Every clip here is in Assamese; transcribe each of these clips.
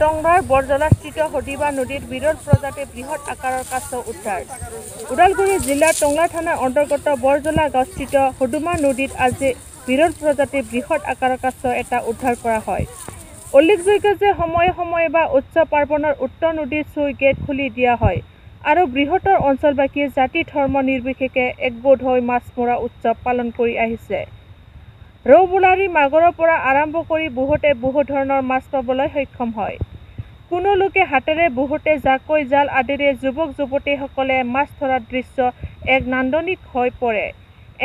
টংলাৰ বৰজলাস্থিত হদিবা নদীত বিৰল প্ৰজাতিৰ বৃহৎ আকাৰৰ কাছ উদ্ধাৰ। ওদালগুৰি জিলাৰ টংলা থানাৰ অন্তৰ্গত বৰজলা গাঁৱস্থিত হদুমা নদীত আজি বিৰল প্ৰজাতিৰ বৃহৎ আকাৰৰ কাছ এটা উদ্ধাৰ কৰা হয়। উল্লেখযোগ্য যে সময়ে সময়ে বা উৎসৱ পাৰ্বণৰ উত্তৰ নদীৰ চুই গেট খুলি দিয়া হয় আৰু বৃহত্তৰ অঞ্চলবাসীয়ে জাতি ধৰ্ম নিৰ্বিশেষে একগোট হৈ মাছ মৰা উৎসৱ পালন কৰি আহিছে। ৰৌ বোলাৰী মাগুৰৰ পৰা আৰম্ভ কৰি বহুতে বহু ধৰণৰ মাছ পাবলৈ সক্ষম হয়। কোনো লোকে হাতেৰে বহুতে জাকৈ জাল আদিৰে যুৱক যুৱতীসকলে মাছ ধৰাৰ দৃশ্য এক নান্দনিক হৈ পৰে।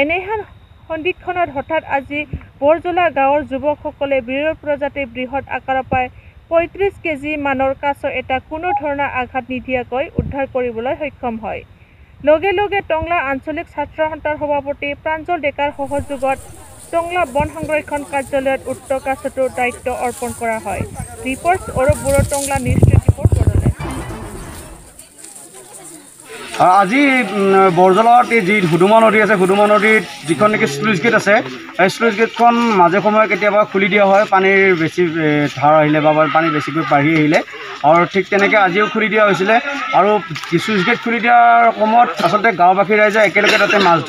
এনেহেন সন্ধিক্ষণত হঠাৎ আজি বৰজলা গাঁৱৰ যুৱকসকলে বিৰল প্ৰজাতিৰ বৃহৎ আকাৰৰ প্ৰায় ৩৫ কেজি মানৰ কাছ এটা কোনো ধৰণৰ আঘাত নিদিয়াকৈ উদ্ধাৰ কৰিবলৈ সক্ষম হয়। লগে লগে টংলা আঞ্চলিক ছাত্ৰ সন্থাৰ সভাপতি প্ৰাঞ্জল ডেকাৰ সহযোগত টংলা বন সংৰক্ষণ কাৰ্যালয়ত উক্ত কাছটোৰ দায়িত্ব অৰ্পণ কৰা হয়। Report Arup Boro, Tangla news 24 Bodoland. আজি বৰজলাত যি হুদুমা নদী আছে, হুদুমা নদীত যিখন নেকি স্লুইচ গেট আছে, এই স্লুইচ গেটখন মাজে সময়ে কেতিয়াবা খুলি দিয়া হয় পানীৰ বেছি ধাৰ আহিলে বা পানী বেছিকৈ বাঢ়ি আহিলে, আৰু ঠিক তেনেকৈ আজিও খুলি দিয়া হৈছিলে। আৰু স্লুইচ গেট খুলি দিয়াৰ সময়ত আচলতে গাঁওবাসী ৰাইজে একেলগে তাতে মাছ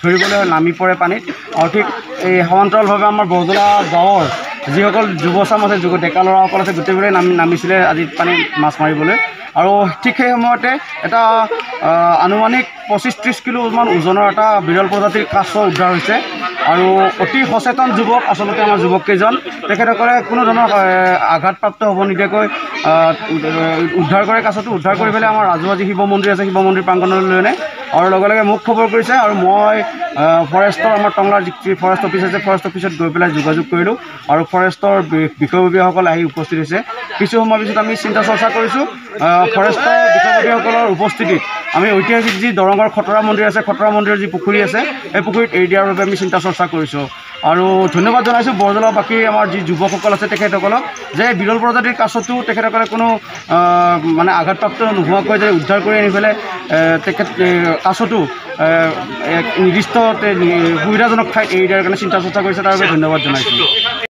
ধৰিবলৈ নামি পৰে পানীত। আৰু ঠিক এই সমান্তৰালভাৱে আমাৰ বৰজলা গাঁৱৰ যিসকল যুৱচাম আছে, ডেকা ল'ৰাসকল আছে, গোটেইবোৰে নামিছিলে আজি পানীত মাছ মাৰিবলৈ। আৰু ঠিক সেই সময়তে এটা আনুমানিক ২৫-৩০ কিলোমান ওজনৰ এটা বিৰল প্ৰজাতিৰ কাছ উদ্ধাৰ হৈছে। আৰু অতি সচেতন যুৱক আচলতে আমাৰ যুৱককেইজন, তেখেতসকলে কোনো ধৰণৰ আঘাতপ্ৰাপ্ত হ'ব নিদিয়াকৈ উদ্ধাৰ কৰে। কাছটো উদ্ধাৰ কৰি পেলাই আমাৰ ৰাজহুৱা যি শিৱ মন্দিৰ আছে, শিৱ মন্দিৰ প্ৰাংগণলৈ লৈ আনে আৰু লগে লগে মোক খবৰ কৰিছে। আৰু মই ফৰেষ্টৰ আমাৰ টংলাৰ যি ফৰেষ্ট অফিচ আছে, ফৰেষ্ট অফিচত গৈ পেলাই যোগাযোগ কৰিলোঁ আৰু ফৰেষ্টৰ বিষয়ববীয়াসকল আহি উপস্থিত হৈছে। কিছু সময়ৰ পিছত আমি চিন্তা চৰ্চা কৰিছোঁ। ফৰেষ্টৰ বিষয়ববীয়াসকলৰ উপস্থিতিত আমি ঐতিহাসিক যি দৰঙৰ খটৰা মন্দিৰ আছে, খটৰা মন্দিৰৰ যি পুখুৰী আছে, এই পুখুৰীত এৰি দিয়াৰ বাবে আমি চিন্তা চৰ্চা কৰিছোঁ। আৰু ধন্যবাদ জনাইছোঁ বৰজলাবাসী আমাৰ যি যুৱকসকল আছে তেখেতসকলক, যে বিৰল প্ৰজাতিৰ কাছটো তেখেতসকলে কোনো মানে আঘাতপ্ৰাপ্ত নোহোৱাকৈ যে উদ্ধাৰ কৰি আনি পেলাই কাছটো এক নিৰ্দিষ্ট সুবিধাজনক ঠাইত এৰি দিয়াৰ কাৰণে চিন্তা চৰ্চা কৰিছে, তাৰ বাবে ধন্যবাদ জনাইছোঁ।